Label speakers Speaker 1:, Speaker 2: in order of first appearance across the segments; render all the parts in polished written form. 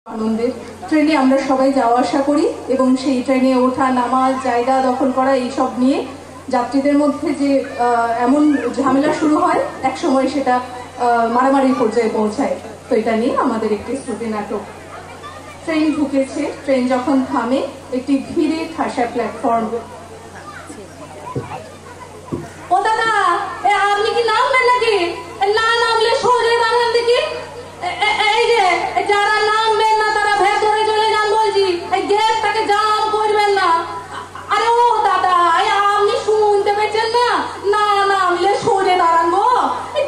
Speaker 1: আনন্দের ট্রেনে আমরা সবাই যাওয়া আসা করি এবং সেই ট্রেনে ওঠা নামা জায়গা দখল করা এইসব নিয়ে যাত্রীদের মধ্যে যে এমন ঝামেলা শুরু হয় একসময় সেটা মারামারির পর্যায়ে পৌঁছায়। তো এটা নিয়ে আমাদের একটি শ্রুতি নাটক। ট্রেন ঢুকেছে, ট্রেন যখন থামে একটি ভিড়ে ঠাসা প্ল্যাটফর্ম। ও দাদা, আপনি কি নামবেন নাকি? না নামলে সরে দাঁড়ান দেখি। এই যে যারা নামবেন না তারা ভেতরে চলে যান বলছি, এই গেটটাকে জাম করবেন না। আরে ও দাদা, আপনি শুনতে পেয়েছেন না? না নামলে সরে দাঁড়ান গো।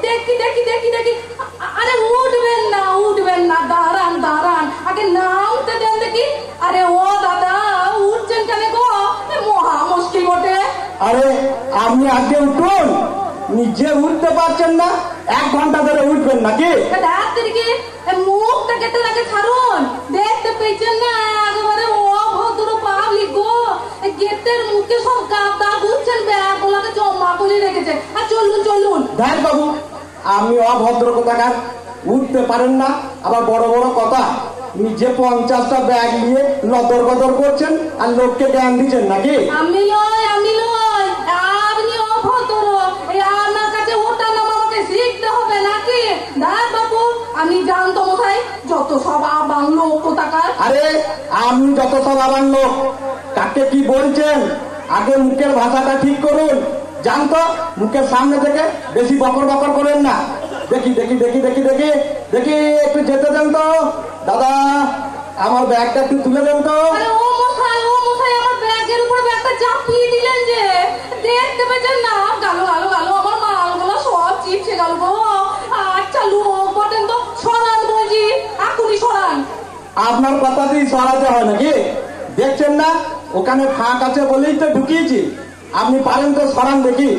Speaker 1: দেখি দেখি দেখি দেখি। আরে উঠবেন না উঠবেন না, দাঁড়ান দাঁড়ান, আগে নামতে দেন দেখি। আরে ও দাদা, উঠছেন কেন গো? মহা মুশকিল বটে।
Speaker 2: আরে আপনি আগে উঠুন, নিজে উঠতে পারছেন না, 1 ঘন্টা ধরে উঠবেন নাকি?
Speaker 1: মুখটা কেটে লাগে ছাড়ুন, দেখতে পেয়েছেন না একেবারে অভদ্র পাবলিক গো। গেটের মুখে সব গাদা বুঝছেন, ব্যাগ গুলাকে জমা করে রেখেছে। আর চলুন চলুন।
Speaker 2: দেখ বাবু, আমি অভদ্র কোথাকার, উঠতে পারেন না, আবার বড় বড় কথা। নিজে 50টা ব্যাগ নিয়ে লদর গদর করছেন আর লোককে জ্ঞান দিচ্ছেন নাকি?
Speaker 1: আমি নয় আপনি অভদ্র। আপনার কাছে ওটা নামা আমাকে শিখতে হবে নাকি? দেখ বাবু, আমি জানতো মশাই যত সব আবাং লোক কোথাকার।
Speaker 2: আরে আপনি যত সব আবাং লোক, কাকে কি বলছেন? আগে মুখের ভাষাটা ঠিক করুন। জানতো মুখের সামনে থেকে বেশি বকর বকর করেন না। দেখি দেখি দেখি দেখি দেখি দেখি একটু যেতে দেন তো। দাদা, আমার ব্যাগটা একটু তুলে দেন তো।
Speaker 1: ও মশাই আমার ব্যাগের উপর ব্যাগটা চাপিয়ে দিলেন যে, দেখতে পেয়েছেন না? গালো গালো গালো আমার মালগুলো সব চিপসে গেল গো। আচ্ছা লোক বটেন তো, সরান বলছি, এখনই সরান।
Speaker 2: আপনার কথা দিয়ে সরাতে হয় নাকি? দেখছেন না ওখানে ফাঁক আছে বলেই তো ঢুকিয়েছি। আপনি পারেন তো সরান দেখি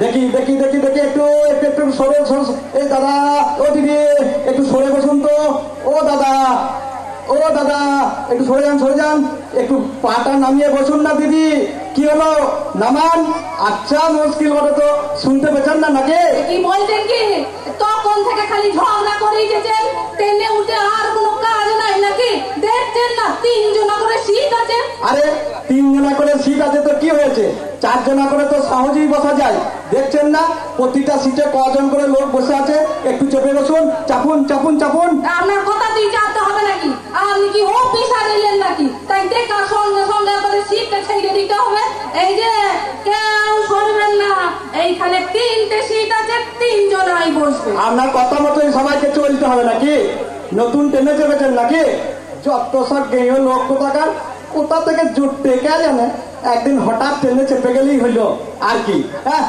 Speaker 2: দেখি দেখি দেখি দেখি একটু একটু একটু সরে। এই দাদা, ও দিদি, একটু সরে বসুন তো। ও দাদা একটু সরে যান, একটু পাটা নামিয়ে বসুন না দিদি। কি হলো, নামান। আচ্ছা মুশকিল বটে তো, শুনতে পেয়েছেন না নাকি?
Speaker 1: কি বলছেন কি? তখন থেকে খালি ঝগড়া করে গেছেন, ট্রেনে উঠে আর কোনো কাজ নাই নাকি? দেখছেন না 3 জনা করে সিট আছে।
Speaker 2: আরে 3 জনা করে সিট আছে তো কি হয়েছে? 4 জনা করে তো সহজেই বসা যায়। দেখছেন না প্রতিটা সিটে কজন করে লোক বসে আছে? একটু চেপে বসুন, চাপুন চাপুন চাপুন।
Speaker 1: আপনার কথা দিয়ে চাপতে হবে নাকি? আপনি কি অফিসার এলেন নাকি? তাই দেখার সঙ্গে সঙ্গে আপনাদের সিটটা ছেড়ে দিতে হবে। এই যে কেউ সরবেন না, এইখানে 3টে সিট আছে, 3 জনাই বসবে।
Speaker 2: আপনার কথা মতোই সবাইকে চলতে হবে নাকি? নতুন ট্রেনে চেপেছেন নাকি? যত সব গেঁয়ো লোক কোথাকার, কোথা থেকে জুটতে কে জানে। একদিন হঠাৎ ট্রেনে চেপে গেলেই হইলো আর কি। হ্যাঁ,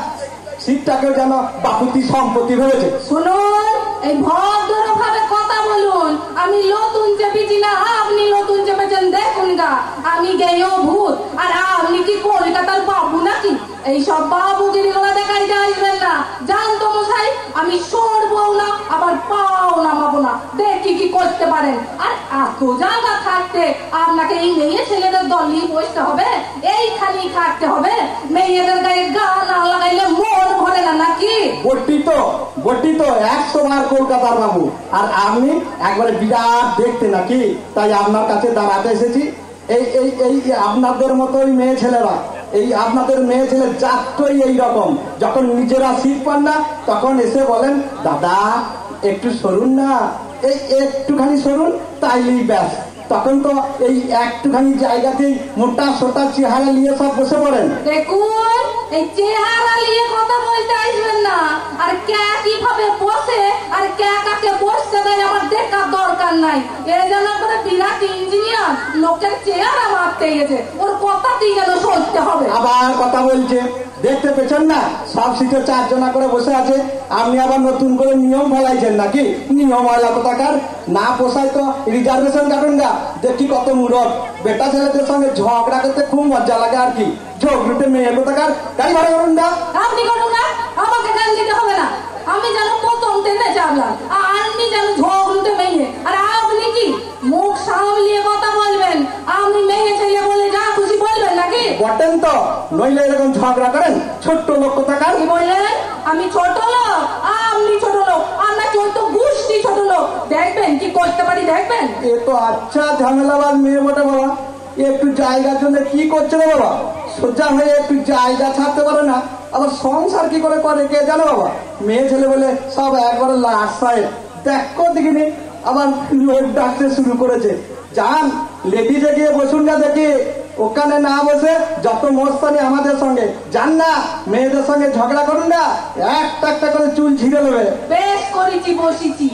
Speaker 2: সিটটাকেও যেন বাপুতি সম্পত্তি হয়েছে।
Speaker 1: শুনুন, এই ভদ্রভাবে কথা বলুন। আমি নতুন চেপেছি না আপনি নতুন চেপেছেন, দেখুন গা। আমি গেঁয়ো ভূত, আর আপনি কি কলকাতার বাবু নাকি? এইসব বাবুগিরি গুলো দেখাই আসবেন না। জানতো মশাই, আমি সরবো না আবার পাও নামাবো না, দেখি কি করতে পারেন। আর এত জায়গা থাকতে আপনাকে এই মেয়ে ছেলেদের দল নিয়ে বসতে হবে, এইখানেই থাকতে হবে? মেয়েদের গায়ে গা না লাগাইলে মন ভরে না নাকি?
Speaker 2: বটি তো 100 বার কলকাতার বাবু, আর আপনি একবারে বিরাট দেখতে নাকি? তাই আপনার কাছে দাঁড়াতে এসেছি। এই এই এই আপনাদের মতোই মেয়ে ছেলেরা, এই আপনাদের মেয়ে ছেলে জাতই এইরকম। যখন নিজেরা সিট পান না তখন এসে বলেন, দাদা একটু সরুন না, এই একটুখানি সরুন, তাইলেই ব্যাস। তখন তো এই একটুখানি জায়গাতেই মোটা সোটা চেহারা নিয়ে সব বসে পড়েন।
Speaker 1: দেখুন, এই চেহারা নিয়ে কথা বলতে আসবেন না। আর কে কিভাবে বসে আর কে কাকে বসতে দেয় আমার দেখার দরকার নাই। এ যেন করে বিরাট ইঞ্জিনিয়ার, লোকের চেহারা মারতে গেছে, ওর কথাতেই যেন সরতে হবে।
Speaker 2: আবার কথা বলছে, দেখতে পেছেন না সব সিটে 4 জনা করে বসে আছে। আপনি আবার নতুন করে নিয়ম ফেলাইছেন নাকি? নিয়ম হয়লা কোথাকার, না পোষায় তো রিজার্ভেশন কাটুন গা। দেখি কত মুরত, বেটা ছেলেদের সঙ্গে ঝগড়া করতে খুব মজা লাগে আর কি। ঝগড়ুটে মেয়ে কোথাকার, গাড়ি ভাড়া করুন না।
Speaker 1: আপনি করুন না, আমাকে গান দিতে হবে না। আমি যেন প্রথম ট্রেনে চাপলাম, আপনি যেন ঝগড়ুটে মেয়ে। আর আপনি কি মুখ সামলিয়ে কথা বলবেন? আপনি মেয়ে ছেলে বলে যা খুশি বলবেন নাকি?
Speaker 2: বটেন তো, নইলে এরকম ঝগড়া করেন। ছোট্ট লোক কোথাকার।
Speaker 1: কি বললেন? আমি ছোট লোক? আপনি ছোট লোক, আপনার চোদ্দ গোষ্ঠী ছোট লোক। দেখবেন কি করতে পারি, দেখবেন।
Speaker 2: এ তো আচ্ছা ঝামেলাবাজ মেয়ে বটে বাবা, একটু জায়গার জন্য কি করছে রে বাবা? সোজা হয়ে একটু জায়গা ছাড়তে পারে না, আবার সংসার কি করে করে কে জানো বাবা? মেয়ে ছেলে বলে সব একবারে লাশ সাহেব, দেখো দেখিনি আবার লোক ডাকতে শুরু করেছে। যান লেডিজে গিয়ে বসুন না, দেখি ওখানে না বসে যত মস্তানি আমাদের সঙ্গে যান না, মেয়েদের সঙ্গে ঝগড়া করুন না, একটা একটা করে চুল ছিঁড়ে নেবে।
Speaker 1: বেশ করেছি, বসেছি,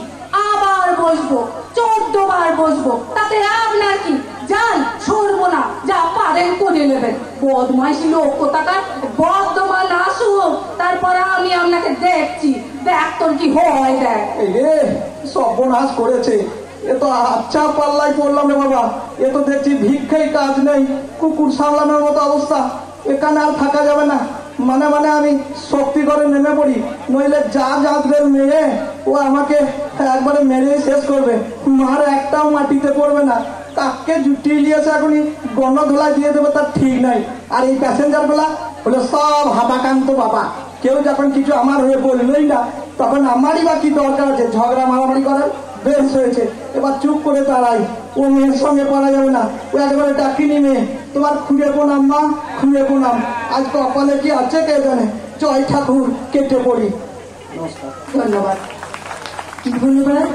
Speaker 1: আবার বসবো, 14 বার বসবো, তাতে আপনার কি? যান, সরবো না, যা পারেন করে নেবেন। বদমাইশি লোক কোথাকার, বর্ধমান আসুক, তারপরে আমি আপনাকে দেখছি, দেখ তোর কি হয়, দেখ।
Speaker 2: এই রে সর্বনাশ করেছে, এ তো আচ্ছা পাল্লাই পড়লাম রে বাবা। এ তো দেখছি ভিক্ষাই কাজ নেই, কুকুর সামলানোর মতো অবস্থা। এখানে আর থাকা যাবে না, মানে আমি শক্তি করে নেমে পড়ি, নইলে যা জাতদের মেয়ে ও আমাকে একবারে মেরেই শেষ করবে। মার একটাও মাটিতে পড়বে না, কাককে জুটিয়ে নিয়েছে এখনই গণধোলায় দিয়ে দেবে তার ঠিক নাই। আর এই প্যাসেঞ্জার গুলা হলো সব হাবাকান্ত বাবা, কেউ যখন কিছু আমার হয়ে বললোই না, তখন আমারই বা কি দরকার আছে ঝগড়া মারামারি করার? বেশ হয়েছে, এবার চুপ করে দাঁড়াই, ও মেয়ের সঙ্গে পড়া যাবে না। ও একবারে ডাকিনি মেয়ে, তোমার খুঁড়ে প্রণাম মা, খুঁড়ে প্রণাম। আজ কপালে কি আছে কে জানে। জয় ঠাকুর, কেটে পড়ি। নমস্কার, ধন্যবাদ।
Speaker 1: ধন্যবাদ।